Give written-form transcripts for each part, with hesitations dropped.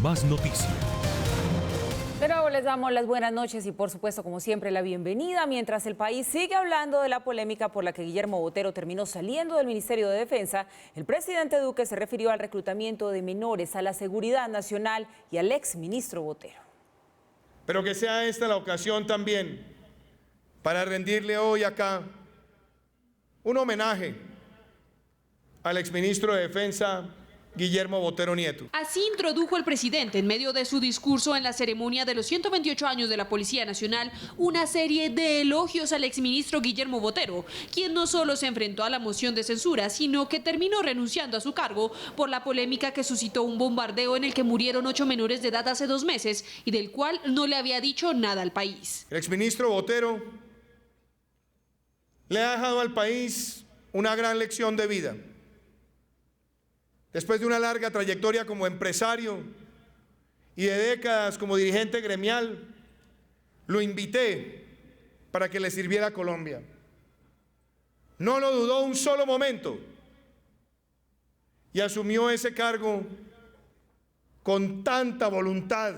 Más Noticias. De nuevo les damos las buenas noches y por supuesto, como siempre, la bienvenida. Mientras el país sigue hablando de la polémica por la que Guillermo Botero terminó saliendo del Ministerio de Defensa, el presidente Duque se refirió al reclutamiento de menores, a la seguridad nacional y al exministro Botero. Pero que sea esta la ocasión también para rendirle hoy acá un homenaje al exministro de Defensa, Guillermo Botero Nieto. Así introdujo el presidente en medio de su discurso en la ceremonia de los 128 años de la Policía Nacional una serie de elogios al exministro Guillermo Botero, quien no solo se enfrentó a la moción de censura, sino que terminó renunciando a su cargo por la polémica que suscitó un bombardeo en el que murieron 8 menores de edad hace 2 meses y del cual no le había dicho nada al país. El exministro Botero le ha dejado al país una gran lección de vida. Después de una larga trayectoria como empresario y de décadas como dirigente gremial, lo invité para que le sirviera a Colombia. No lo dudó un solo momento y asumió ese cargo con tanta voluntad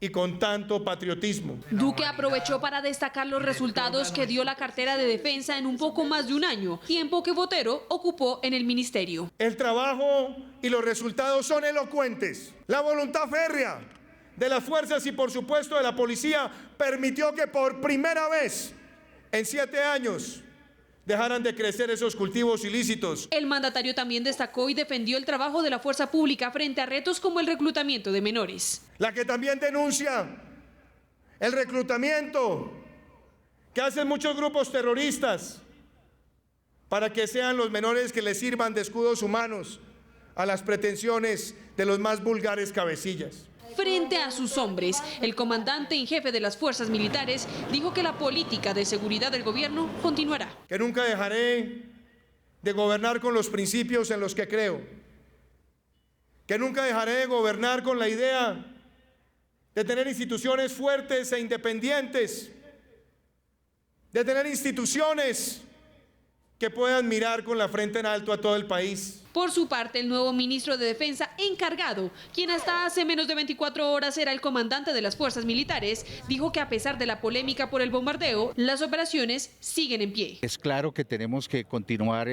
y con tanto patriotismo. Duque aprovechó para destacar los resultados que dio la cartera de defensa en un poco más de un año, tiempo que Botero ocupó en el ministerio. El trabajo y los resultados son elocuentes. La voluntad férrea de las fuerzas y por supuesto de la policía permitió que por primera vez en 7 años dejaran de crecer esos cultivos ilícitos. El mandatario también destacó y defendió el trabajo de la fuerza pública frente a retos como el reclutamiento de menores. La que también denuncia el reclutamiento que hacen muchos grupos terroristas para que sean los menores que les sirvan de escudos humanos a las pretensiones de los más vulgares cabecillas. Frente a sus hombres, el comandante en jefe de las fuerzas militares dijo que la política de seguridad del gobierno continuará. Que nunca dejaré de gobernar con los principios en los que creo. Que nunca dejaré de gobernar con la idea de tener instituciones fuertes e independientes. De tener instituciones que puedan mirar con la frente en alto a todo el país. Por su parte, el nuevo ministro de Defensa encargado, quien hasta hace menos de 24 horas era el comandante de las fuerzas militares, dijo que a pesar de la polémica por el bombardeo, las operaciones siguen en pie. Es claro que tenemos que continuar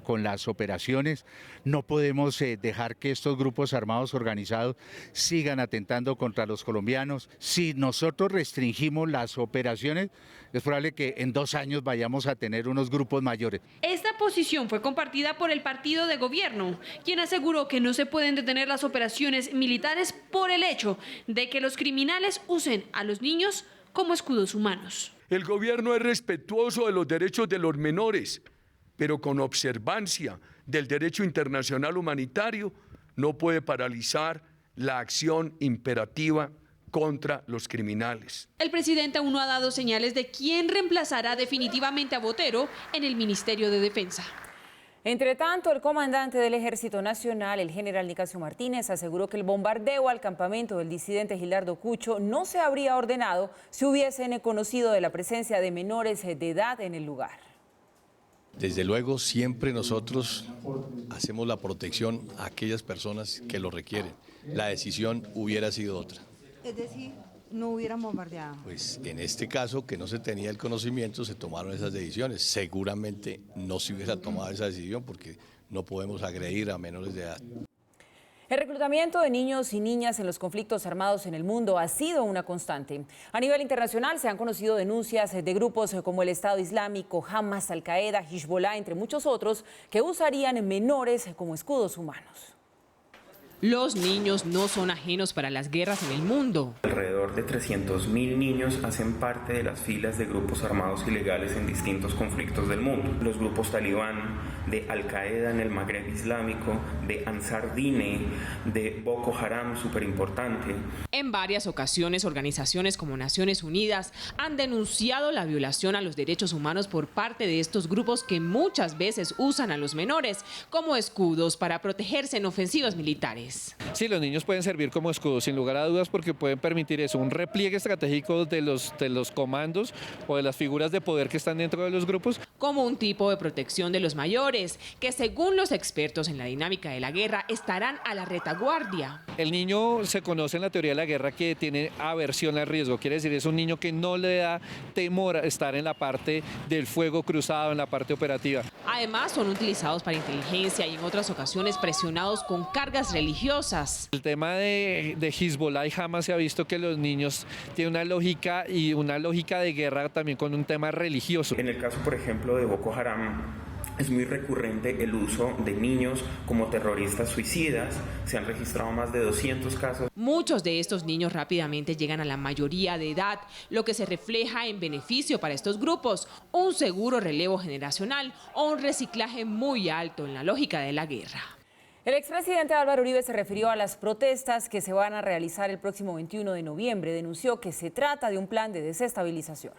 con las operaciones, no podemos dejar que estos grupos armados organizados sigan atentando contra los colombianos. Si nosotros restringimos las operaciones, es probable que en 2 años vayamos a tener unos grupos mayores. Esta posición fue compartida por el partido de gobierno, quien aseguró que no se pueden detener las operaciones militares por el hecho de que los criminales usen a los niños como escudos humanos. El gobierno es respetuoso de los derechos de los menores, pero con observancia del derecho internacional humanitario no puede paralizar la acción imperativa contra los criminales. El presidente aún no ha dado señales de quién reemplazará definitivamente a Botero en el Ministerio de Defensa. Entre tanto, el comandante del Ejército Nacional, el general Nicasio Martínez, aseguró que el bombardeo al campamento del disidente Gilardo Cucho no se habría ordenado si hubiesen conocido de la presencia de menores de edad en el lugar. Desde luego, siempre nosotros hacemos la protección a aquellas personas que lo requieren. La decisión hubiera sido otra. Es decir, no hubieran bombardeado. Pues en este caso, que no se tenía el conocimiento, se tomaron esas decisiones. Seguramente no se hubiera tomado esa decisión porque no podemos agredir a menores de edad. El reclutamiento de niños y niñas en los conflictos armados en el mundo ha sido una constante. A nivel internacional se han conocido denuncias de grupos como el Estado Islámico, Hamas, Al-Qaeda, Hezbollah, entre muchos otros, que usarían menores como escudos humanos. Los niños no son ajenos para las guerras en el mundo. Alrededor de 300.000 niños hacen parte de las filas de grupos armados ilegales en distintos conflictos del mundo. Los grupos talibán, de Al-Qaeda en el Magreb Islámico, de Ansar Dine, de Boko Haram, súper importante. En varias ocasiones, organizaciones como Naciones Unidas han denunciado la violación a los derechos humanos por parte de estos grupos que muchas veces usan a los menores como escudos para protegerse en ofensivas militares. ilegales. Sí, los niños pueden servir como escudos, sin lugar a dudas, porque pueden permitir eso, un repliegue estratégico de los comandos o de las figuras de poder que están dentro de los grupos. Como un tipo de protección de los mayores, que según los expertos en la dinámica de la guerra estarán a la retaguardia. El niño se conoce en la teoría de la guerra que tiene aversión al riesgo, quiere decir, es un niño que no le da temor a estar en la parte del fuego cruzado, en la parte operativa. Además, son utilizados para inteligencia y en otras ocasiones presionados con cargas religiosas. El tema de Hezbollah y Hamas se ha visto que los niños tienen una lógica de guerra también con un tema religioso. En el caso, por ejemplo, de Boko Haram, es muy recurrente el uso de niños como terroristas suicidas. Se han registrado más de 200 casos. Muchos de estos niños rápidamente llegan a la mayoría de edad, lo que se refleja en beneficio para estos grupos, un seguro relevo generacional o un reciclaje muy alto en la lógica de la guerra. El expresidente Álvaro Uribe se refirió a las protestas que se van a realizar el próximo 21 de noviembre. Denunció que se trata de un plan de desestabilización.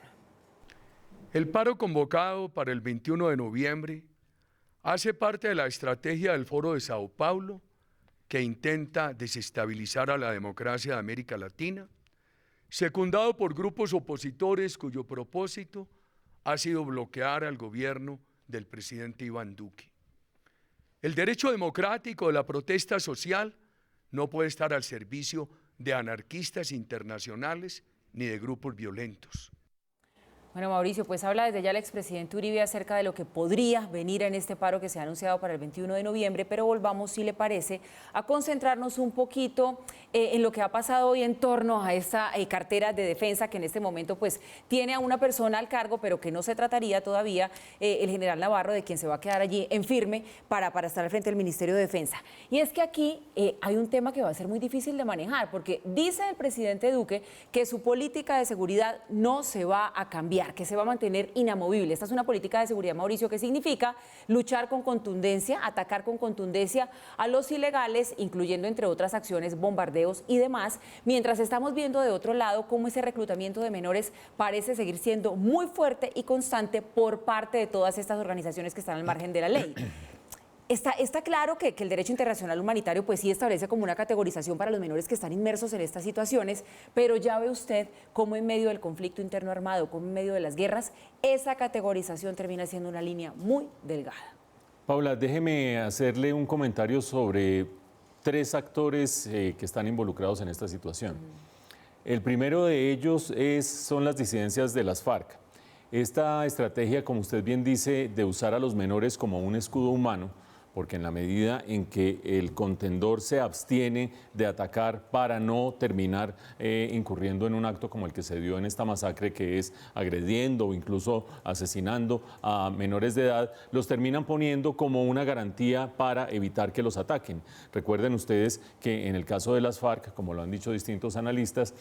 El paro convocado para el 21 de noviembre hace parte de la estrategia del Foro de Sao Paulo, que intenta desestabilizar a la democracia de América Latina, secundado por grupos opositores cuyo propósito ha sido bloquear al gobierno del presidente Iván Duque. El derecho democrático de la protesta social no puede estar al servicio de anarquistas internacionales ni de grupos violentos. Bueno, Mauricio, pues habla desde ya el expresidente Uribe acerca de lo que podría venir en este paro que se ha anunciado para el 21 de noviembre, pero volvamos, si le parece, a concentrarnos un poquito en lo que ha pasado hoy en torno a esta cartera de defensa que en este momento pues tiene a una persona al cargo, pero que no se trataría todavía el general Navarro, de quien se va a quedar allí en firme para estar al frente del Ministerio de Defensa. Y es que aquí hay un tema que va a ser muy difícil de manejar, porque dice el presidente Duque que su política de seguridad no se va a cambiar, que se va a mantener inamovible. Esta es una política de seguridad, Mauricio, que significa luchar con contundencia, atacar con contundencia a los ilegales, incluyendo, entre otras acciones, bombardeos y demás, mientras estamos viendo de otro lado cómo ese reclutamiento de menores parece seguir siendo muy fuerte y constante por parte de todas estas organizaciones que están al margen de la ley. Está claro que el derecho internacional humanitario pues sí establece como una categorización para los menores que están inmersos en estas situaciones, pero ya ve usted cómo en medio del conflicto interno armado, cómo en medio de las guerras, esa categorización termina siendo una línea muy delgada. Paula, déjeme hacerle un comentario sobre 3 actores que están involucrados en esta situación. El primero de ellos son las disidencias de las FARC. Esta estrategia, como usted bien dice, de usar a los menores como un escudo humano, porque en la medida en que el contendor se abstiene de atacar para no terminar incurriendo en un acto como el que se dio en esta masacre, que es agrediendo o incluso asesinando a menores de edad, los terminan poniendo como una garantía para evitar que los ataquen. Recuerden ustedes que en el caso de las FARC, como lo han dicho distintos analistas,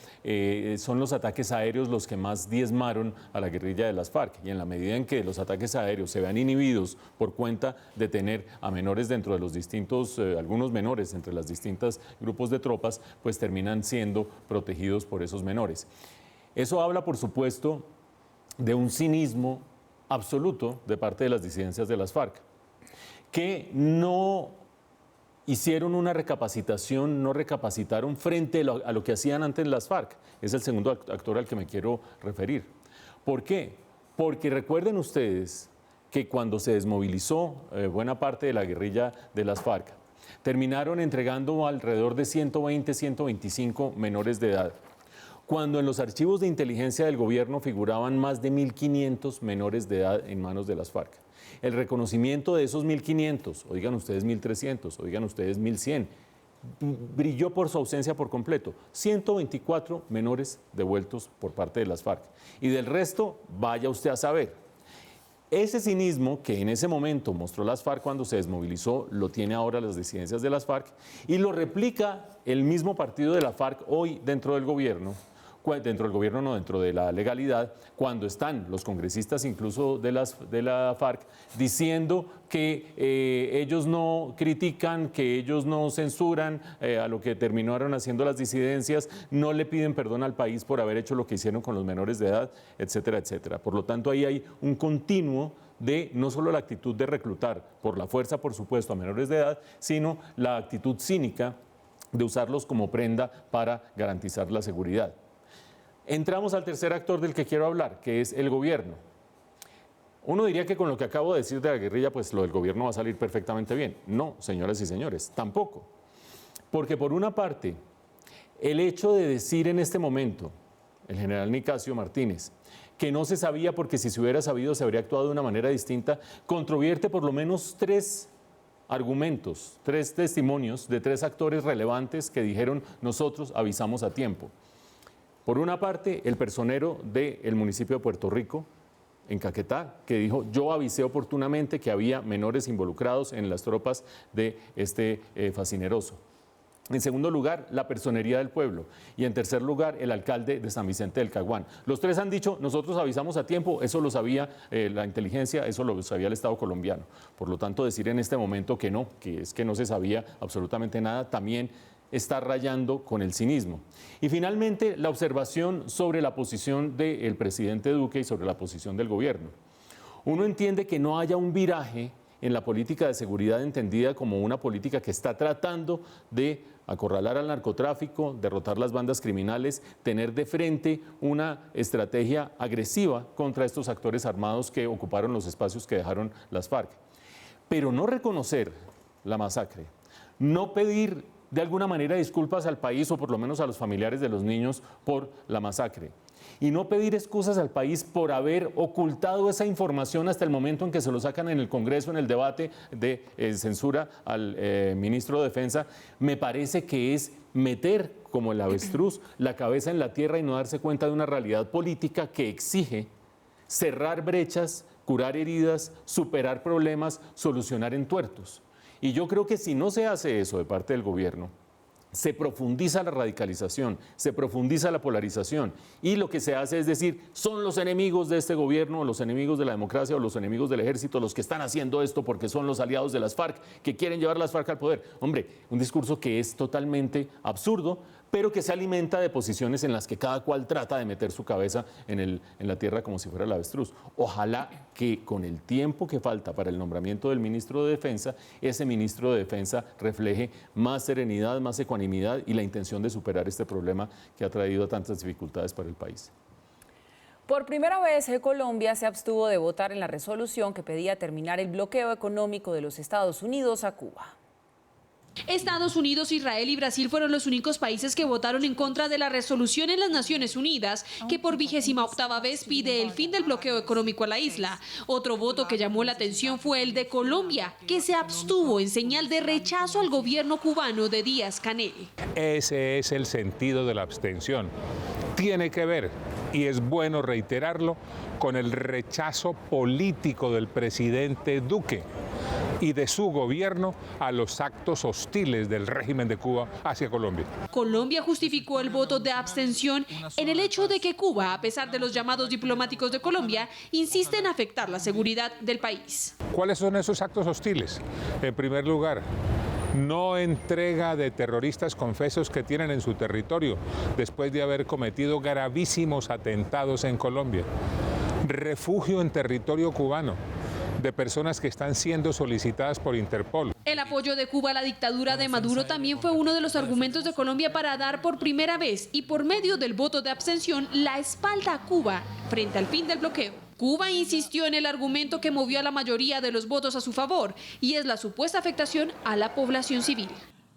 son los ataques aéreos los que más diezmaron a la guerrilla de las FARC, y en la medida en que los ataques aéreos se vean inhibidos por cuenta de tener a menores dentro de los distintos, algunos menores entre las distintas grupos de tropas, pues terminan siendo protegidos por esos menores. Eso habla, por supuesto, de un cinismo absoluto de parte de las disidencias de las FARC, que no hicieron una recapacitación, no recapacitaron frente a lo que hacían antes las FARC. Es el segundo actor al que me quiero referir. ¿Por qué? Porque recuerden ustedes que cuando se desmovilizó buena parte de la guerrilla de las FARC, terminaron entregando alrededor de 120, 125 menores de edad, cuando en los archivos de inteligencia del gobierno figuraban más de 1.500 menores de edad en manos de las FARC. El reconocimiento de esos 1.500, oigan ustedes 1.300, oigan ustedes 1.100, brilló por su ausencia por completo. 124 menores devueltos por parte de las FARC. Y del resto, vaya usted a saber. Ese cinismo que en ese momento mostró las FARC cuando se desmovilizó, lo tiene ahora las disidencias de las FARC y lo replica el mismo partido de la FARC hoy dentro del gobierno, dentro de la legalidad, cuando están los congresistas incluso de la FARC diciendo que ellos no critican, que ellos no censuran a lo que terminaron haciendo las disidencias, no le piden perdón al país por haber hecho lo que hicieron con los menores de edad, etcétera, etcétera. Por lo tanto, ahí hay un continuo de no solo la actitud de reclutar por la fuerza, por supuesto, a menores de edad, sino la actitud cínica de usarlos como prenda para garantizar la seguridad. Entramos al tercer actor del que quiero hablar, que es el gobierno. Uno diría que con lo que acabo de decir de la guerrilla, pues lo del gobierno va a salir perfectamente bien. No, señoras y señores, tampoco. Porque por una parte, el hecho de decir en este momento, el general Nicasio Martínez, que no se sabía porque si se hubiera sabido se habría actuado de una manera distinta, controvierte por lo menos 3 argumentos, 3 testimonios de 3 actores relevantes que dijeron nosotros avisamos a tiempo. Por una parte, el personero del municipio de Puerto Rico, en Caquetá, que dijo yo avisé oportunamente que había menores involucrados en las tropas de este fascineroso. En segundo lugar, la personería del pueblo. Y en tercer lugar, el alcalde de San Vicente del Caguán. Los 3 han dicho, nosotros avisamos a tiempo, eso lo sabía la inteligencia, eso lo sabía el Estado colombiano. Por lo tanto, decir en este momento que no, que es que no se sabía absolutamente nada, también está rayando con el cinismo. Y finalmente, la observación sobre la posición del presidente Duque y sobre la posición del gobierno. Uno entiende que no haya un viraje en la política de seguridad entendida como una política que está tratando de acorralar al narcotráfico, derrotar las bandas criminales, tener de frente una estrategia agresiva contra estos actores armados que ocuparon los espacios que dejaron las FARC. Pero no reconocer la masacre, no pedir de alguna manera disculpas al país o por lo menos a los familiares de los niños por la masacre. Y no pedir excusas al país por haber ocultado esa información hasta el momento en que se lo sacan en el Congreso, en el debate de censura al ministro de Defensa, me parece que es meter como el avestruz la cabeza en la tierra y no darse cuenta de una realidad política que exige cerrar brechas, curar heridas, superar problemas, solucionar entuertos. Y yo creo que si no se hace eso de parte del gobierno, se profundiza la radicalización, se profundiza la polarización y lo que se hace es decir, son los enemigos de este gobierno, los enemigos de la democracia o los enemigos del ejército los que están haciendo esto porque son los aliados de las FARC que quieren llevar las FARC al poder. Hombre, un discurso que es totalmente absurdo, pero que se alimenta de posiciones en las que cada cual trata de meter su cabeza en la tierra como si fuera el avestruz. Ojalá que con el tiempo que falta para el nombramiento del ministro de Defensa, ese ministro de Defensa refleje más serenidad, más ecuanimidad y la intención de superar este problema que ha traído tantas dificultades para el país. Por primera vez, Colombia se abstuvo de votar en la resolución que pedía terminar el bloqueo económico de los Estados Unidos a Cuba. Estados Unidos, Israel y Brasil fueron los únicos países que votaron en contra de la resolución en las Naciones Unidas que por 28ª vez pide el fin del bloqueo económico a la isla. Otro voto que llamó la atención fue el de Colombia, que se abstuvo en señal de rechazo al gobierno cubano de Díaz-Canel. Ese es el sentido de la abstención. Tiene que ver, y es bueno reiterarlo, con el rechazo político del presidente Duque y de su gobierno a los actos hostiles del régimen de Cuba hacia Colombia. Colombia justificó el voto de abstención en el hecho de que Cuba, a pesar de los llamados diplomáticos de Colombia, insiste en afectar la seguridad del país. ¿Cuáles son esos actos hostiles? En primer lugar, no entrega de terroristas confesos que tienen en su territorio después de haber cometido gravísimos atentados en Colombia. Refugio en territorio cubano de personas que están siendo solicitadas por Interpol. El apoyo de Cuba a la dictadura de Maduro también fue uno de los argumentos de Colombia para dar por primera vez y por medio del voto de abstención la espalda a Cuba frente al fin del bloqueo. Cuba insistió en el argumento que movió a la mayoría de los votos a su favor y es la supuesta afectación a la población civil.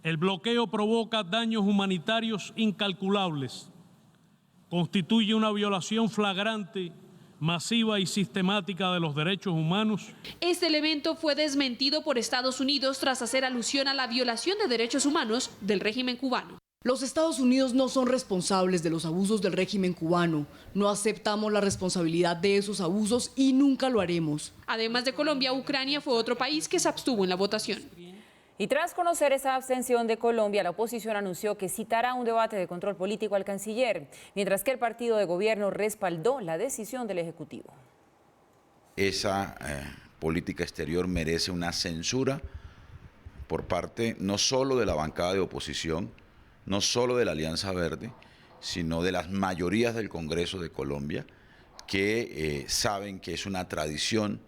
El bloqueo provoca daños humanitarios incalculables, constituye una violación flagrante, masiva y sistemática de los derechos humanos. Este elemento fue desmentido por Estados Unidos tras hacer alusión a la violación de derechos humanos del régimen cubano. Los Estados Unidos no son responsables de los abusos del régimen cubano. No aceptamos la responsabilidad de esos abusos y nunca lo haremos. Además de Colombia, Ucrania fue otro país que se abstuvo en la votación. Y tras conocer esa abstención de Colombia, la oposición anunció que citará un debate de control político al canciller, mientras que el partido de gobierno respaldó la decisión del Ejecutivo. Esa política exterior merece una censura por parte no solo de la bancada de oposición, no solo de la Alianza Verde, sino de las mayorías del Congreso de Colombia, que saben que es una tradición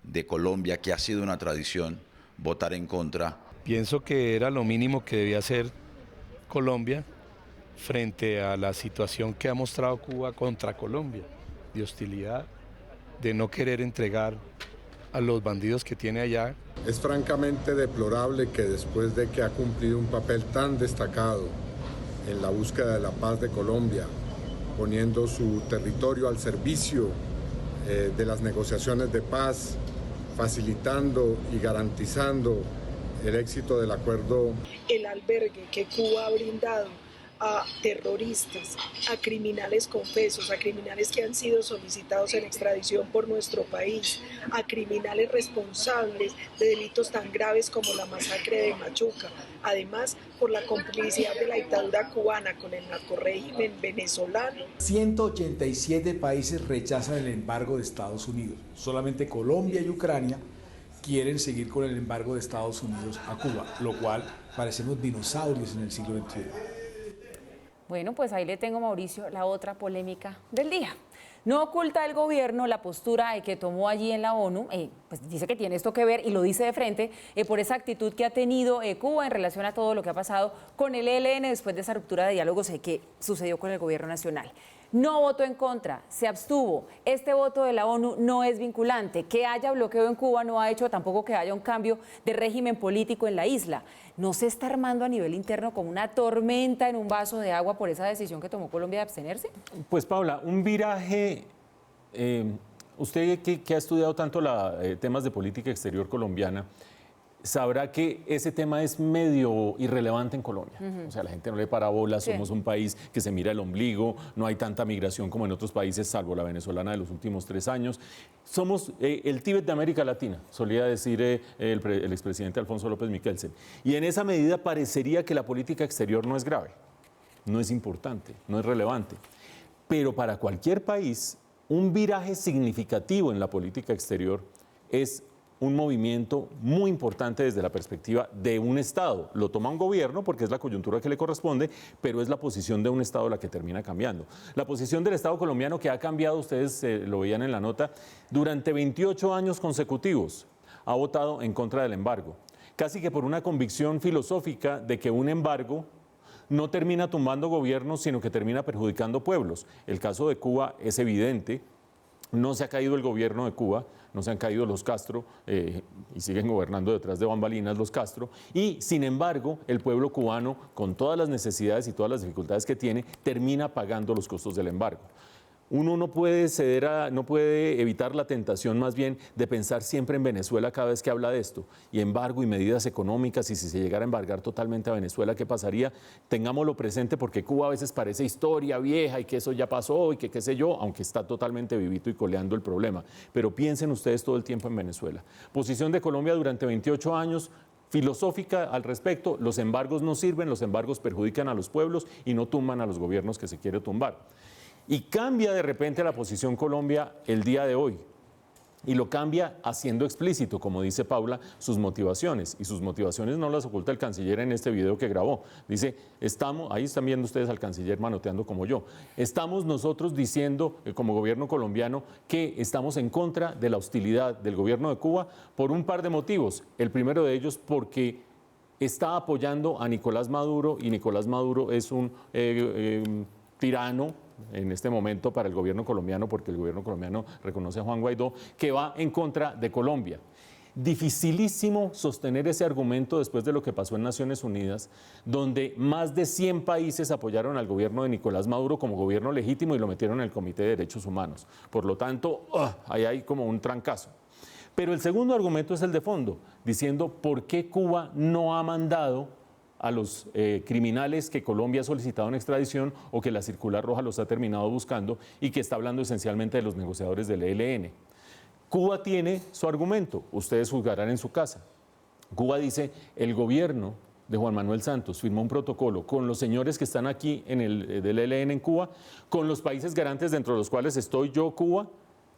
de Colombia, que ha sido una tradición votar en contra. Pienso que era lo mínimo que debía hacer Colombia frente a la situación que ha mostrado Cuba contra Colombia, de hostilidad, de no querer entregar a los bandidos que tiene allá. Es francamente deplorable que después de que ha cumplido un papel tan destacado en la búsqueda de la paz de Colombia, poniendo su territorio al servicio de las negociaciones de paz, facilitando y garantizando el éxito del acuerdo. El albergue que Cuba ha brindado a terroristas, a criminales confesos, a criminales que han sido solicitados en extradición por nuestro país, a criminales responsables de delitos tan graves como la masacre de Machuca, además por la complicidad de la dictadura cubana con el narcorrégimen venezolano. 187 países rechazan el embargo de Estados Unidos, solamente Colombia y Ucrania quieren seguir con el embargo de Estados Unidos a Cuba, lo cual parecemos dinosaurios en el siglo XXI. Bueno, pues ahí le tengo, Mauricio, la otra polémica del día. No oculta el gobierno la postura que tomó allí en la ONU, pues dice que tiene esto que ver y lo dice de frente por esa actitud que ha tenido Cuba en relación a todo lo que ha pasado con el ELN después de esa ruptura de diálogos que sucedió con el gobierno nacional. No votó en contra, se abstuvo. Este voto de la ONU no es vinculante. Que haya bloqueo en Cuba no ha hecho tampoco que haya un cambio de régimen político en la isla. ¿No se está armando a nivel interno como una tormenta en un vaso de agua por esa decisión que tomó Colombia de abstenerse? Pues Paula, un viraje, usted que ha estudiado tanto temas de política exterior colombiana, sabrá que ese tema es medio irrelevante en Colombia. O sea, la gente no le para bola, somos un país que se mira el ombligo, no hay tanta migración como en otros países, salvo la venezolana de los últimos 3 años. Somos el Tíbet de América Latina, solía decir el expresidente Alfonso López Miquelsen. Y en esa medida parecería que la política exterior no es grave, no es importante, no es relevante. Pero para cualquier país, un viraje significativo en la política exterior es un movimiento muy importante desde la perspectiva de un Estado. Lo toma un gobierno porque es la coyuntura que le corresponde, pero es la posición de un Estado la que termina cambiando. La posición del Estado colombiano que ha cambiado, ustedes lo veían en la nota, durante 28 años consecutivos ha votado en contra del embargo, casi que por una convicción filosófica de que un embargo no termina tumbando gobiernos, sino que termina perjudicando pueblos. El caso de Cuba es evidente. No se ha caído el gobierno de Cuba, no se han caído los Castro y siguen gobernando detrás de bambalinas los Castro. Y, sin embargo, el pueblo cubano, con todas las necesidades y todas las dificultades que tiene, termina pagando los costos del embargo. Uno no puede no puede evitar la tentación más bien de pensar siempre en Venezuela cada vez que habla de esto. Y embargo y medidas económicas, y si se llegara a embargar totalmente a Venezuela, ¿qué pasaría? Tengámoslo presente porque Cuba a veces parece historia vieja y que eso ya pasó y que qué sé yo, aunque está totalmente vivito y coleando el problema. Pero piensen ustedes todo el tiempo en Venezuela. Posición de Colombia durante 28 años, filosófica al respecto: los embargos no sirven, los embargos perjudican a los pueblos y no tumban a los gobiernos que se quiere tumbar. Y cambia de repente la posición Colombia el día de hoy. Y lo cambia haciendo explícito, como dice Paula, sus motivaciones. Y sus motivaciones no las oculta el canciller en este video que grabó. Dice, ahí están viendo ustedes al canciller manoteando como yo. Estamos nosotros diciendo, como gobierno colombiano, que estamos en contra de la hostilidad del gobierno de Cuba por un par de motivos. El primero de ellos porque está apoyando a Nicolás Maduro, y Nicolás Maduro es un tirano en este momento para el gobierno colombiano, porque el gobierno colombiano reconoce a Juan Guaidó, que va en contra de Colombia. Dificilísimo sostener ese argumento después de lo que pasó en Naciones Unidas, donde más de 100 países apoyaron al gobierno de Nicolás Maduro como gobierno legítimo y lo metieron en el Comité de Derechos Humanos. Por lo tanto, ahí hay como un trancazo. Pero el segundo argumento es el de fondo, diciendo por qué Cuba no ha mandado a los criminales que Colombia ha solicitado en extradición o que la Circular Roja los ha terminado buscando, y que está hablando esencialmente de los negociadores del ELN. Cuba tiene su argumento, ustedes juzgarán en su casa. Cuba dice, el gobierno de Juan Manuel Santos firmó un protocolo con los señores que están aquí del ELN en Cuba, con los países garantes dentro de los cuales estoy yo, Cuba,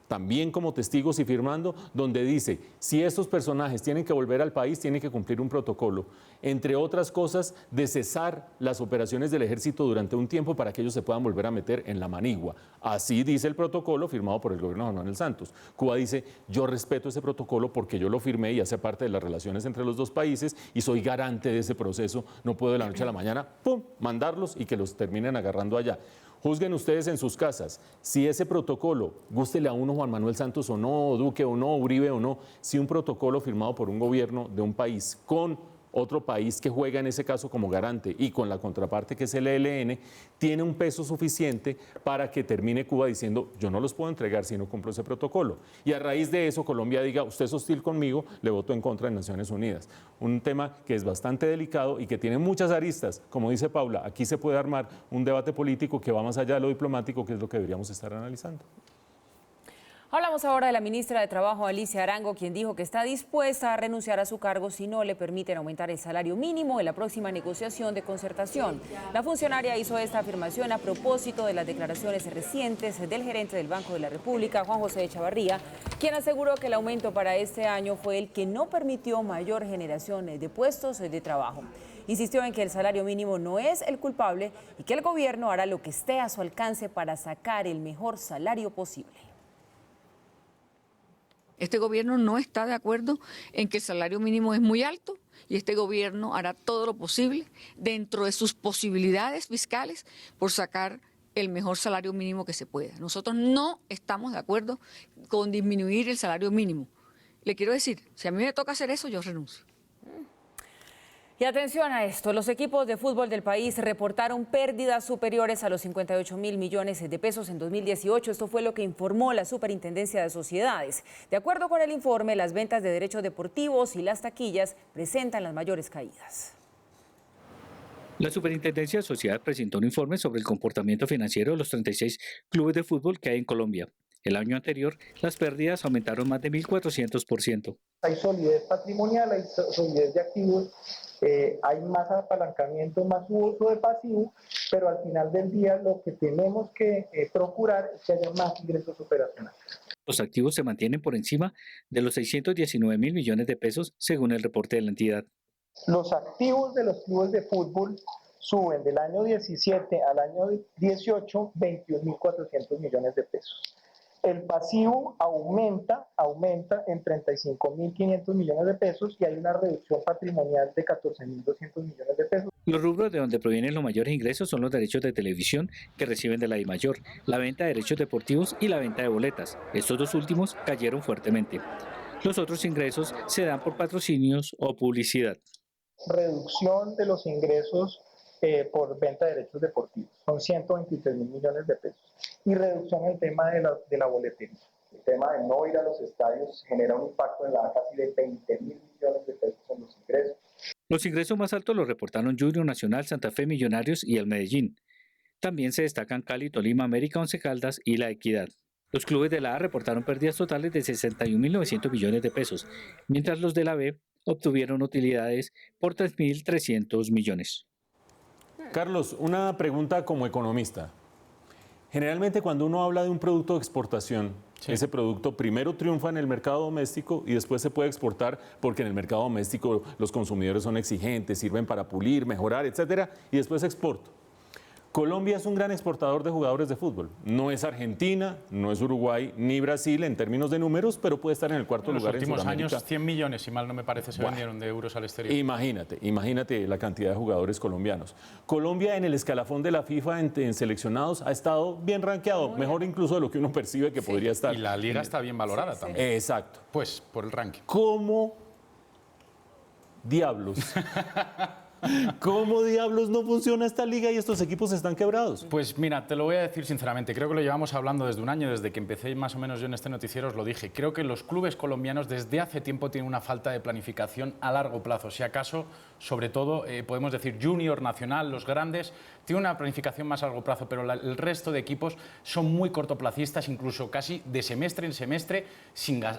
también como testigos y firmando, donde dice, si estos personajes tienen que volver al país, tienen que cumplir un protocolo, entre otras cosas, de cesar las operaciones del ejército durante un tiempo para que ellos se puedan volver a meter en la manigua. Así dice el protocolo firmado por el gobierno de Juan Manuel Santos. Cuba dice, yo respeto ese protocolo porque yo lo firmé y hace parte de las relaciones entre los dos países y soy garante de ese proceso, no puedo de la noche a la mañana, ¡pum!, mandarlos y que los terminen agarrando allá. Juzguen ustedes en sus casas, si ese protocolo, gústele a uno Juan Manuel Santos o no, Duque o no, Uribe o no, si un protocolo firmado por un gobierno de un país con otro país que juega en ese caso como garante y con la contraparte que es el ELN, tiene un peso suficiente para que termine Cuba diciendo yo no los puedo entregar si no cumplo ese protocolo. Y a raíz de eso Colombia diga usted es hostil conmigo, le voto en contra de Naciones Unidas. Un tema que es bastante delicado y que tiene muchas aristas. Como dice Paula, aquí se puede armar un debate político que va más allá de lo diplomático, que es lo que deberíamos estar analizando. Hablamos ahora de la ministra de Trabajo, Alicia Arango, quien dijo que está dispuesta a renunciar a su cargo si no le permiten aumentar el salario mínimo en la próxima negociación de concertación. La funcionaria hizo esta afirmación a propósito de las declaraciones recientes del gerente del Banco de la República, Juan José Echavarría, quien aseguró que el aumento para este año fue el que no permitió mayor generación de puestos de trabajo. Insistió en que el salario mínimo no es el culpable y que el gobierno hará lo que esté a su alcance para sacar el mejor salario posible. Este gobierno no está de acuerdo en que el salario mínimo es muy alto y este gobierno hará todo lo posible dentro de sus posibilidades fiscales por sacar el mejor salario mínimo que se pueda. Nosotros no estamos de acuerdo con disminuir el salario mínimo. Le quiero decir, si a mí me toca hacer eso, yo renuncio. Y atención a esto, los equipos de fútbol del país reportaron pérdidas superiores a los 58.000 millones de pesos en 2018. Esto fue lo que informó la Superintendencia de Sociedades. De acuerdo con el informe, las ventas de derechos deportivos y las taquillas presentan las mayores caídas. La Superintendencia de Sociedades presentó un informe sobre el comportamiento financiero de los 36 clubes de fútbol que hay en Colombia. El año anterior, las pérdidas aumentaron más de 1.400%. Hay solidez patrimonial, hay solidez de activos, hay más apalancamiento, más uso de pasivo, pero al final del día lo que tenemos que procurar es que haya más ingresos operacionales. Los activos se mantienen por encima de los 619.000 millones de pesos, según el reporte de la entidad. Los activos de los clubes de fútbol suben del año 17 al año 18 21.400 millones de pesos. El pasivo aumenta en 35.500 millones de pesos y hay una reducción patrimonial de 14.200 millones de pesos. Los rubros de donde provienen los mayores ingresos son los derechos de televisión que reciben de la DIMAYOR, la venta de derechos deportivos y la venta de boletas. Estos dos últimos cayeron fuertemente. Los otros ingresos se dan por patrocinios o publicidad. Reducción de los ingresos por venta de derechos deportivos, son 123.000 millones de pesos. Y reducción en el tema de la boletería. El tema de no ir a los estadios genera un impacto en la casi de 20.000 millones de pesos en los ingresos. Los ingresos más altos los reportaron Junior Nacional, Santa Fe, Millonarios y el Medellín. También se destacan Cali, Tolima, América, Once Caldas y La Equidad. Los clubes de la A reportaron pérdidas totales de 61.900 millones de pesos, mientras los de la B obtuvieron utilidades por 3.300 millones. Carlos, una pregunta como economista. Generalmente cuando uno habla de un producto de exportación, ese producto primero triunfa en el mercado doméstico y después se puede exportar porque en el mercado doméstico los consumidores son exigentes, sirven para pulir, mejorar, etcétera, y después exporto. Colombia es un gran exportador de jugadores de fútbol. No es Argentina, no es Uruguay, ni Brasil en términos de números, pero puede estar en el cuarto lugar en Sudamérica. En los últimos años, 100 millones, si mal no me parece, se vendieron de euros al exterior. Imagínate la cantidad de jugadores colombianos. Colombia en el escalafón de la FIFA en seleccionados ha estado bien rankeado, mejor incluso de lo que uno percibe que podría estar. Y la liga está bien valorada también. Exacto. Pues, por el ranking. ¿Cómo diablos no funciona esta liga y estos equipos están quebrados? Pues mira, te lo voy a decir sinceramente, creo que lo llevamos hablando desde un año, desde que empecé más o menos yo en este noticiero os lo dije. Creo que los clubes colombianos desde hace tiempo tienen una falta de planificación a largo plazo. Si acaso, sobre todo, podemos decir Junior, Nacional, los grandes, tienen una planificación más a largo plazo, pero el resto de equipos son muy cortoplacistas, incluso casi de semestre en semestre,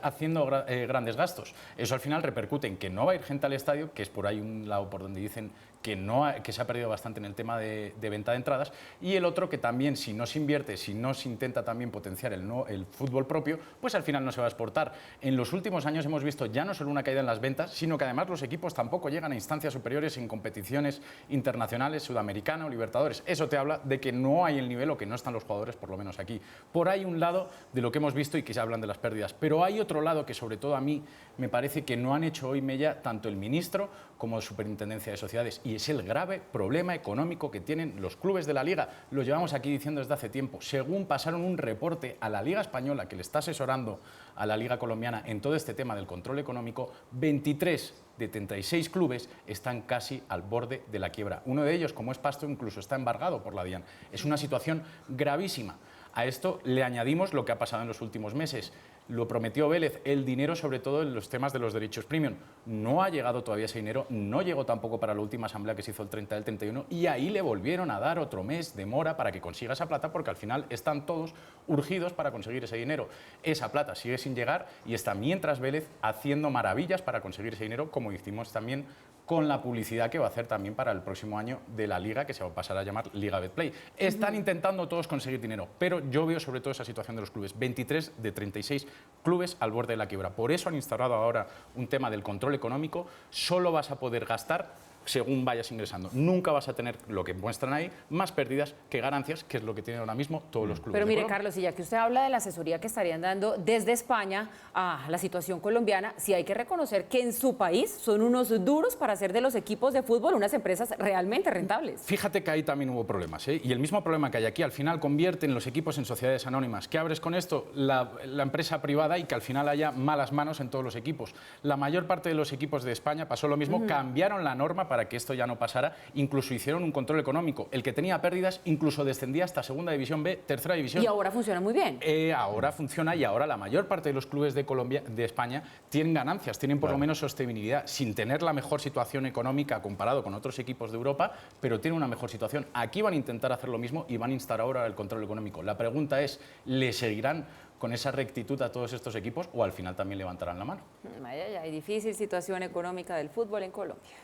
haciendo grandes gastos. Eso al final repercute en que no va a ir gente al estadio, que es por ahí un lado por donde dicen que se ha perdido bastante en el tema de venta de entradas, y el otro que también, si no se invierte, si no se intenta también potenciar el fútbol propio, pues al final no se va a exportar. En los últimos años hemos visto ya no solo una caída en las ventas, sino que además los equipos tampoco llegan a instancias superiores en competiciones internacionales, Sudamericana o Libertadores. Eso te habla de que no hay el nivel o que no están los jugadores, por lo menos aquí. Por ahí un lado de lo que hemos visto y que se hablan de las pérdidas, pero hay otro lado que sobre todo a mí me parece que no han hecho hoy mella tanto el ministro como Superintendencia de Sociedades, y es el grave problema económico que tienen los clubes de la Liga. Lo llevamos aquí diciendo desde hace tiempo. Según pasaron un reporte a la Liga Española, que le está asesorando a la Liga Colombiana en todo este tema del control económico, 23 de 36 clubes están casi al borde de la quiebra. Uno de ellos, como es Pasto, incluso está embargado por la DIAN. Es una situación gravísima. A esto le añadimos lo que ha pasado en los últimos meses. Lo prometió Vélez, el dinero sobre todo en los temas de los derechos premium. No ha llegado todavía ese dinero, no llegó tampoco para la última asamblea que se hizo el 30 del 31, y ahí le volvieron a dar otro mes de mora para que consiga esa plata, porque al final están todos urgidos para conseguir ese dinero. Esa plata sigue sin llegar y está mientras Vélez haciendo maravillas para conseguir ese dinero, como hicimos también con la publicidad que va a hacer también para el próximo año de la Liga, que se va a pasar a llamar Liga Betplay. Están intentando todos conseguir dinero, pero yo veo sobre todo esa situación de los clubes. 23 de 36 clubes al borde de la quiebra. Por eso han instaurado ahora un tema del control económico. Solo vas a poder gastar según vayas ingresando. Nunca vas a tener, lo que muestran ahí, más pérdidas que ganancias, que es lo que tienen ahora mismo todos los clubes. Pero mire, Carlos, y ya que usted habla de la asesoría que estarían dando desde España a la situación colombiana, sí hay que reconocer que en su país son unos duros para hacer de los equipos de fútbol unas empresas realmente rentables. Fíjate que ahí también hubo problemas, ¿eh? Y el mismo problema que hay aquí, al final convierten los equipos en sociedades anónimas. ¿Qué abres con esto? La empresa privada, y que al final haya malas manos en todos los equipos. La mayor parte de los equipos de España pasó lo mismo, cambiaron la norma para que esto ya no pasara, incluso hicieron un control económico. El que tenía pérdidas incluso descendía hasta Segunda División B, Tercera División. Y ahora funciona muy bien. Ahora funciona, y ahora la mayor parte de los clubes de Colombia, de España, tienen ganancias, tienen por lo menos sostenibilidad, sin tener la mejor situación económica comparado con otros equipos de Europa, pero tienen una mejor situación. Aquí van a intentar hacer lo mismo y van a instaurar ahora el control económico. La pregunta es, ¿le seguirán con esa rectitud a todos estos equipos o al final también levantarán la mano? Hay difícil situación económica del fútbol en Colombia.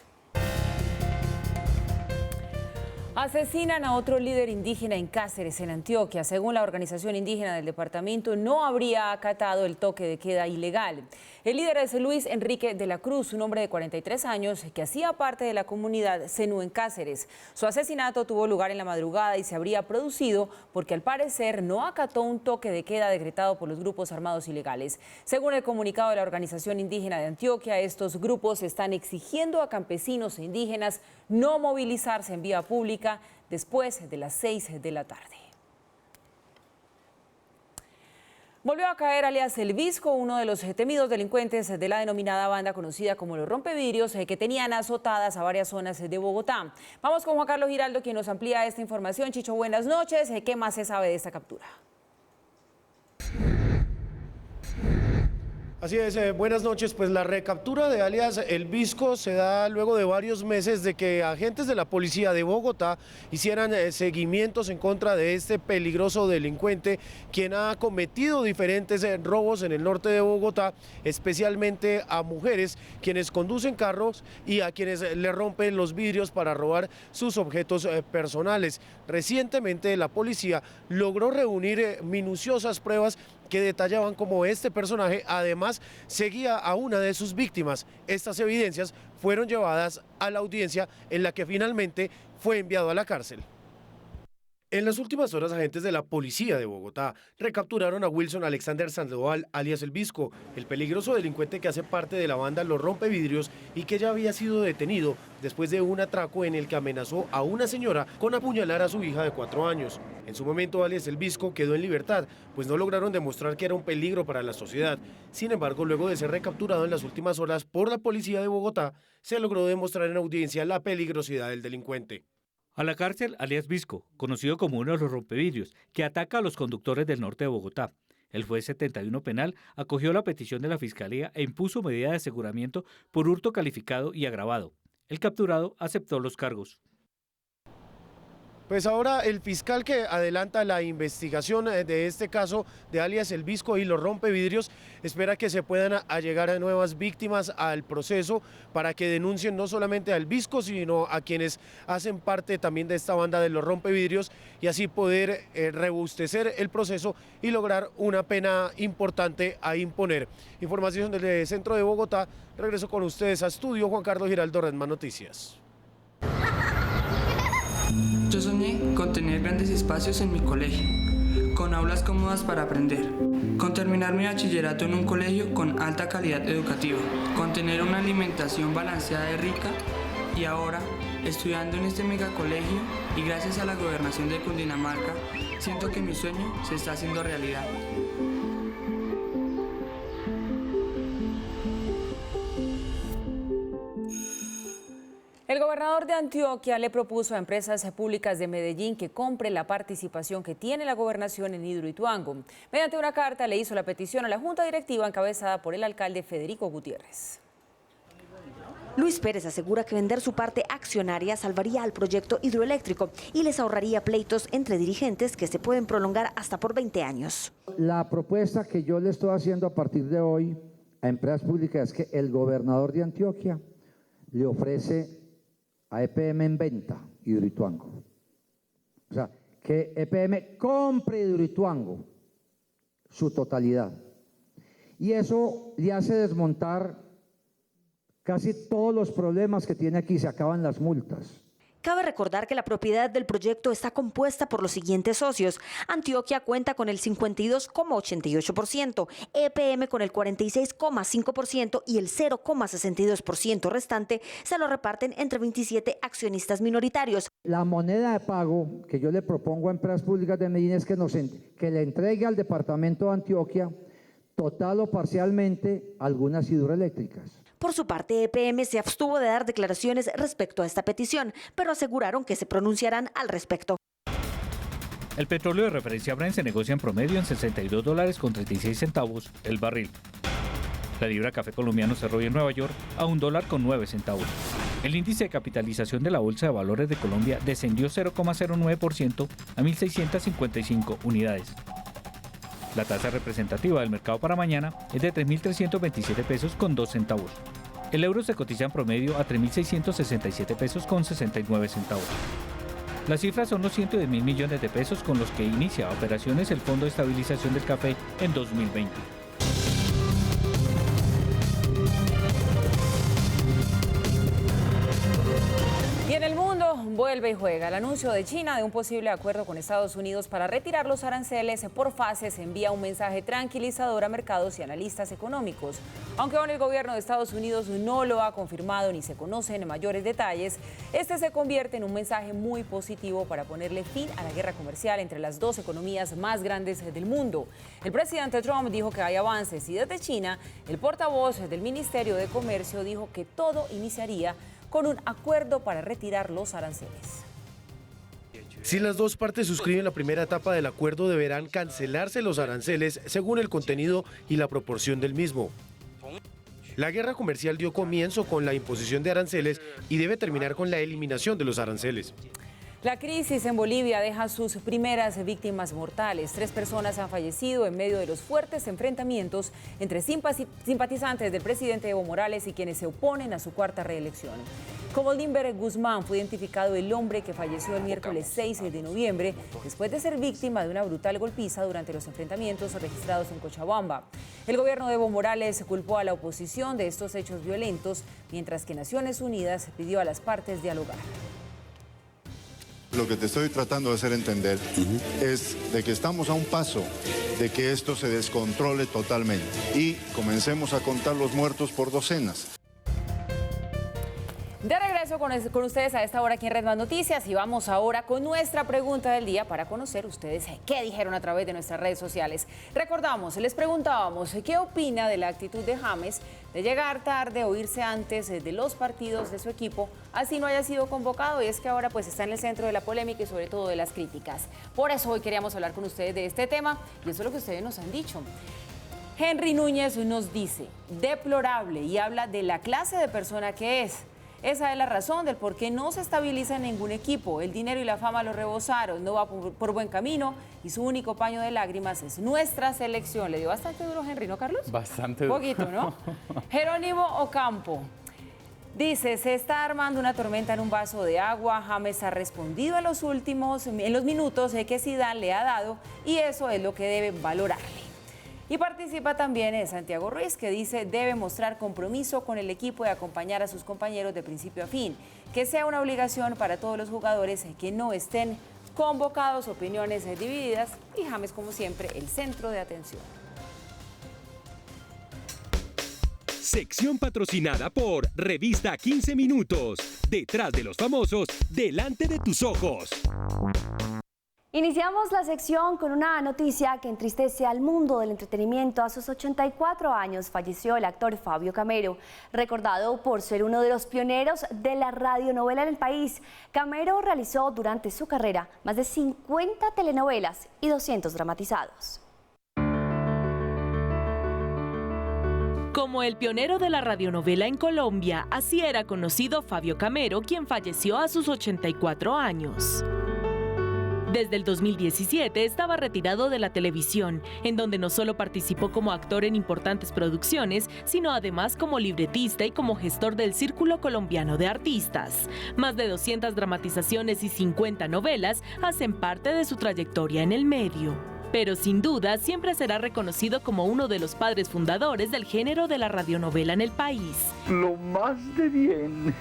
Asesinan a otro líder indígena en Cáceres, en Antioquia. Según la organización indígena del departamento, no habría acatado el toque de queda ilegal. El líder es Luis Enrique de la Cruz, un hombre de 43 años que hacía parte de la comunidad Zenú en Cáceres. Su asesinato tuvo lugar en la madrugada y se habría producido porque al parecer no acató un toque de queda decretado por los grupos armados ilegales. Según el comunicado de la organización indígena de Antioquia, estos grupos están exigiendo a campesinos e indígenas no movilizarse en vía pública después de las 6 de la tarde. Volvió a caer alias El Visco, uno de los temidos delincuentes de la denominada banda conocida como los rompevidrios, que tenían azotadas a varias zonas de Bogotá. Vamos con Juan Carlos Giraldo, quien nos amplía esta información. Chicho, buenas noches. ¿Qué más se sabe de esta captura? Así es, buenas noches. Pues la recaptura de alias El Visco se da luego de varios meses de que agentes de la policía de Bogotá hicieran seguimientos en contra de este peligroso delincuente, quien ha cometido diferentes robos en el norte de Bogotá, especialmente a mujeres quienes conducen carros y a quienes le rompen los vidrios para robar sus objetos personales. Recientemente la policía logró reunir minuciosas pruebas que detallaban cómo este personaje además seguía a una de sus víctimas. Estas evidencias fueron llevadas a la audiencia en la que finalmente fue enviado a la cárcel. En las últimas horas, agentes de la policía de Bogotá recapturaron a Wilson Alexander Sandoval, alias El Visco, el peligroso delincuente que hace parte de la banda Los Rompevidrios y que ya había sido detenido después de un atraco en el que amenazó a una señora con apuñalar a su hija de 4 años. En su momento, alias El Visco quedó en libertad, pues no lograron demostrar que era un peligro para la sociedad. Sin embargo, luego de ser recapturado en las últimas horas por la policía de Bogotá, se logró demostrar en audiencia la peligrosidad del delincuente. A la cárcel, alias Visco, conocido como uno de los rompevidrios, que ataca a los conductores del norte de Bogotá. El juez 71 penal acogió la petición de la Fiscalía e impuso medida de aseguramiento por hurto calificado y agravado. El capturado aceptó los cargos. Pues ahora el fiscal que adelanta la investigación de este caso de alias El Visco y los rompevidrios espera que se puedan allegar a nuevas víctimas al proceso para que denuncien no solamente al Visco sino a quienes hacen parte también de esta banda de los rompevidrios y así poder robustecer el proceso y lograr una pena importante a imponer. Información del centro de Bogotá, regreso con ustedes a estudio. Juan Carlos Giraldo, Redman Noticias. Yo soñé con tener grandes espacios en mi colegio, con aulas cómodas para aprender, con terminar mi bachillerato en un colegio con alta calidad educativa, con tener una alimentación balanceada y rica, y ahora, estudiando en este megacolegio y gracias a la gobernación de Cundinamarca, siento que mi sueño se está haciendo realidad. El gobernador de Antioquia le propuso a empresas públicas de Medellín que compre la participación que tiene la gobernación en Hidroituango. Mediante una carta le hizo la petición a la junta directiva encabezada por el alcalde Federico Gutiérrez. Luis Pérez asegura que vender su parte accionaria salvaría al proyecto hidroeléctrico y les ahorraría pleitos entre dirigentes que se pueden prolongar hasta por 20 años. La propuesta que yo le estoy haciendo a partir de hoy a empresas públicas es que el gobernador de Antioquia le ofrece a EPM en venta Hidroituango. O sea, que EPM compre Hidroituango, su totalidad. Y eso le hace desmontar casi todos los problemas que tiene aquí, se acaban las multas. Cabe recordar que la propiedad del proyecto está compuesta por los siguientes socios. Antioquia cuenta con el 52,88%, EPM con el 46,5% y el 0,62% restante se lo reparten entre 27 accionistas minoritarios. La moneda de pago que yo le propongo a empresas públicas de Medellín es que le entregue al departamento de Antioquia, total o parcialmente, algunas hidroeléctricas. Por su parte, EPM se abstuvo de dar declaraciones respecto a esta petición, pero aseguraron que se pronunciarán al respecto. El petróleo de referencia Brent se negocia en promedio en $62.36 el barril. La libra café colombiano cerró hoy en Nueva York a $1.09. El índice de capitalización de la Bolsa de Valores de Colombia descendió 0,09% a 1.655 unidades. La tasa representativa del mercado para mañana es de 3.327 pesos con 2 centavos. El euro se cotiza en promedio a 3.667 pesos con 69 centavos. Las cifras son los 110.000 millones de pesos con los que inicia operaciones el Fondo de Estabilización del Café en 2020. Y en el mundo vuelve y juega. El anuncio de China de un posible acuerdo con Estados Unidos para retirar los aranceles por fases envía un mensaje tranquilizador a mercados y analistas económicos. Aunque aún el gobierno de Estados Unidos no lo ha confirmado ni se conocen mayores detalles, este se convierte en un mensaje muy positivo para ponerle fin a la guerra comercial entre las dos economías más grandes del mundo. El presidente Trump dijo que hay avances y desde China, el portavoz del Ministerio de Comercio dijo que todo iniciaría con un acuerdo para retirar los aranceles. Si las dos partes suscriben la primera etapa del acuerdo, deberán cancelarse los aranceles según el contenido y la proporción del mismo. La guerra comercial dio comienzo con la imposición de aranceles y debe terminar con la eliminación de los aranceles. La crisis en Bolivia deja sus primeras víctimas mortales. 3 personas han fallecido en medio de los fuertes enfrentamientos entre simpatizantes del presidente Evo Morales y quienes se oponen a su cuarta reelección. Como Lindbergh Guzmán fue identificado el hombre que falleció el miércoles 6 de noviembre después de ser víctima de una brutal golpiza durante los enfrentamientos registrados en Cochabamba. El gobierno de Evo Morales culpó a la oposición de estos hechos violentos, mientras que Naciones Unidas pidió a las partes dialogar. Lo que te estoy tratando de hacer entender es de que estamos a un paso de que esto se descontrole totalmente y comencemos a contar los muertos por docenas. De regreso con ustedes a esta hora aquí en Redman Noticias y vamos ahora con nuestra pregunta del día para conocer ustedes qué dijeron a través de nuestras redes sociales. Recordamos, les preguntábamos qué opina de la actitud de James de llegar tarde o irse antes de los partidos de su equipo, así no haya sido convocado, y es que ahora pues está en el centro de la polémica y sobre todo de las críticas. Por eso hoy queríamos hablar con ustedes de este tema y eso es lo que ustedes nos han dicho. Henry Núñez nos dice, deplorable, y habla de la clase de persona que es. Esa es la razón del por qué no se estabiliza en ningún equipo. El dinero y la fama lo rebosaron, no va por buen camino y su único paño de lágrimas es nuestra selección. Le dio bastante duro Henry, ¿no, Carlos? Bastante Un duro. poquito, ¿no? Jerónimo Ocampo dice, se está armando una tormenta en un vaso de agua. James ha respondido en los minutos que Zidane le ha dado y eso es lo que deben valorarle. Y participa también Santiago Ruiz, que dice debe mostrar compromiso con el equipo y acompañar a sus compañeros de principio a fin. Que sea una obligación para todos los jugadores que no estén convocados, opiniones divididas y James, como siempre, el centro de atención. Sección patrocinada por Revista 15 Minutos. Detrás de los famosos, delante de tus ojos. Iniciamos la sección con una noticia que entristece al mundo del entretenimiento. A sus 84 años falleció el actor Fabio Camero, recordado por ser uno de los pioneros de la radionovela en el país. Camero realizó durante su carrera más de 50 telenovelas y 200 dramatizados. Como el pionero de la radionovela en Colombia, así era conocido Fabio Camero, quien falleció a sus 84 años. Desde el 2017 estaba retirado de la televisión, en donde no solo participó como actor en importantes producciones, sino además como libretista y como gestor del Círculo Colombiano de Artistas. Más de 200 dramatizaciones y 50 novelas hacen parte de su trayectoria en el medio. Pero sin duda siempre será reconocido como uno de los padres fundadores del género de la radionovela en el país. Lo más de bien.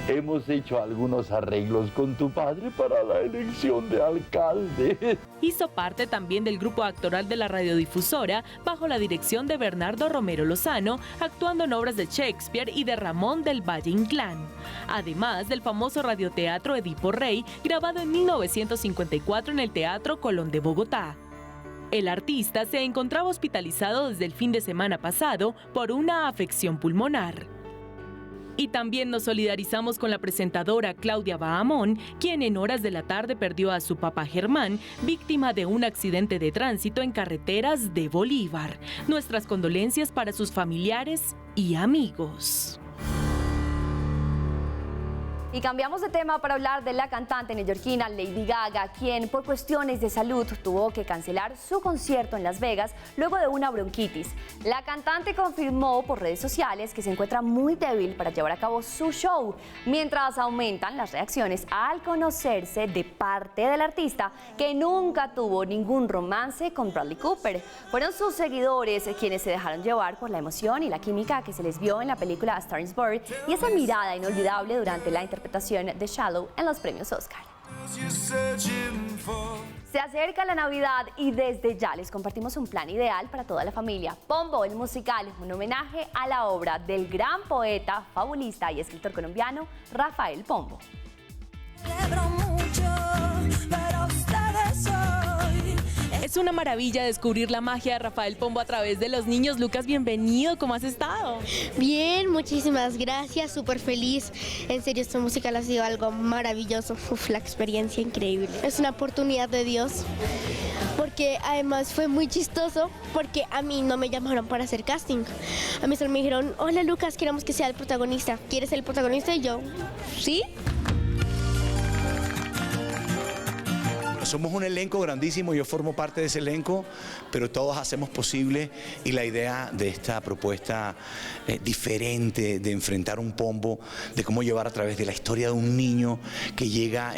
Hemos hecho algunos arreglos con tu padre para la elección de alcalde. Hizo parte también del grupo actoral de la radiodifusora bajo la dirección de Bernardo Romero Lozano, actuando en obras de Shakespeare y de Ramón del Valle Inclán. Además del famoso radioteatro Edipo Rey, grabado en 1954 en el Teatro Colón de Bogotá. El artista se encontraba hospitalizado desde el fin de semana pasado por una afección pulmonar. Y también nos solidarizamos con la presentadora Claudia Bahamón, quien en horas de la tarde perdió a su papá Germán, víctima de un accidente de tránsito en carreteras de Bolívar. Nuestras condolencias para sus familiares y amigos. Y cambiamos de tema para hablar de la cantante neoyorquina Lady Gaga, quien por cuestiones de salud tuvo que cancelar su concierto en Las Vegas luego de una bronquitis. La cantante confirmó por redes sociales que se encuentra muy débil para llevar a cabo su show, mientras aumentan las reacciones al conocerse de parte del artista que nunca tuvo ningún romance con Bradley Cooper. Fueron sus seguidores quienes se dejaron llevar por la emoción y la química que se les vio en la película A Star is Born y esa mirada inolvidable durante la interpretación de Shallow en los premios Oscar. Se acerca la Navidad y desde ya les compartimos un plan ideal para toda la familia. Pombo, el musical, un homenaje a la obra del gran poeta, fabulista y escritor colombiano Rafael Pombo. Es una maravilla descubrir la magia de Rafael Pombo a través de los niños. Lucas, bienvenido, ¿cómo has estado? Bien, muchísimas gracias, súper feliz. En serio, este musical ha sido algo maravilloso. La experiencia increíble. Es una oportunidad de Dios, porque además fue muy chistoso, porque a mí no me llamaron para hacer casting. A mí solo me dijeron, hola Lucas, queremos que sea el protagonista. ¿Quieres ser el protagonista? Y yo, ¿sí? Somos un elenco grandísimo, yo formo parte de ese elenco, pero todos hacemos posible y la idea de esta propuesta diferente de enfrentar un Pombo, de cómo llevar a través de la historia de un niño que llega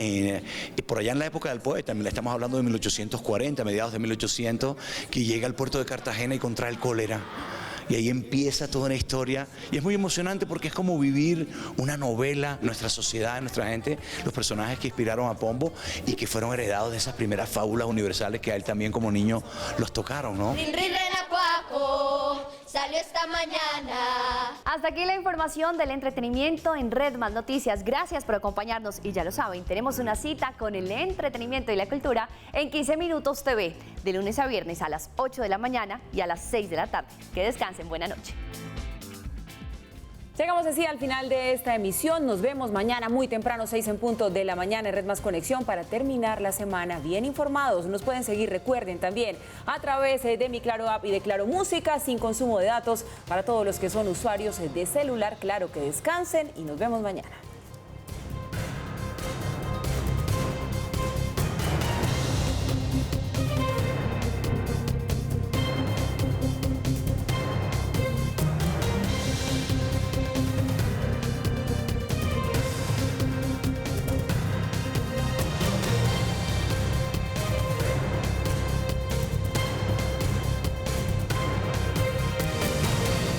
por allá en la época del poeta, estamos hablando de 1840, mediados de 1800, que llega al puerto de Cartagena y contrae el cólera. Y ahí empieza toda una historia y es muy emocionante porque es como vivir una novela, nuestra sociedad, nuestra gente, los personajes que inspiraron a Pombo y que fueron heredados de esas primeras fábulas universales que a él también como niño los tocaron, ¿no? Salió esta mañana. Hasta aquí la información del entretenimiento en Red Más Noticias. Gracias por acompañarnos y ya lo saben, tenemos una cita con el entretenimiento y la cultura en 15 Minutos TV, de lunes a viernes a las 8 de la mañana y a las 6 de la tarde. Que descansen, buena noche. Llegamos así al final de esta emisión. Nos vemos mañana muy temprano, 6 en punto de la mañana en Red Más Conexión para terminar la semana bien informados. Nos pueden seguir, recuerden, también a través de mi Claro App y de Claro Música, sin consumo de datos para todos los que son usuarios de celular. Claro, que descansen y nos vemos mañana.